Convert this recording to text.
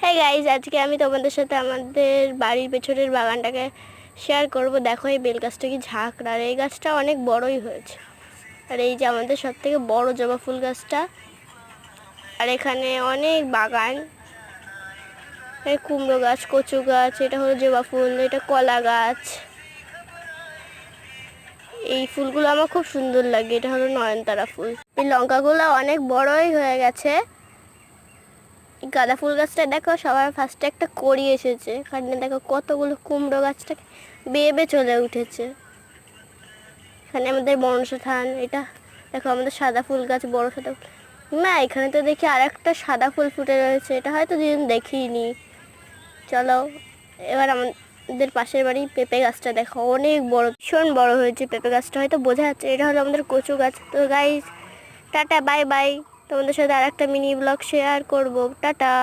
হ্যাঁ গাইজ, আজকে আমি তোমাদের সাথে আমাদের বাড়ির পেছনের বাগানটাকে শেয়ার করব। দেখো এই বেল গাছটা কি ঝাঁকড়া, আর এই গাছটা অনেক বড়ই হয়েছে। আর এই যে আমাদের সব থেকে বড় জবা ফুল গাছটা। আর এখানে অনেক বাগান, কুমড়ো গাছ, কচু গাছ, এটা হলো জবা ফুল, এটা কলা গাছ। এই ফুলগুলো আমার খুব সুন্দর লাগে, এটা হলো নয়নতারা ফুল। এই লঙ্কাগুলো অনেক বড়ই হয়ে গেছে। গাঁদা ফুল গাছটা দেখো সবার ফার্স্টে একটা কড়ি এসেছে, এখানে দেখো কতগুলো কুমড়ো গাছটা বেয়ে চলে উঠেছে। এখানে আমাদের মনসা থান, এটা দেখো আমাদের সাদা ফুল গাছ, বড় সাদা ফুল। না, এখানে তো দেখি আর একটা সাদা ফুল ফুটে রয়েছে, এটা হয়তো দিন দেখিনি। চলো এবার আমাদের পাশের বাড়ি পেঁপে গাছটা দেখো অনেক বড়, ভীষণ বড় হয়েছে পেঁপে গাছটা, হয়তো বোঝা যাচ্ছে। এটা হলো আমাদের কচু গাছ। তো গাইস, টাটা, বাই বাই। তোমাদের সাথে আর একটা মিনি ব্লগ শেয়ার করবো। টাটা।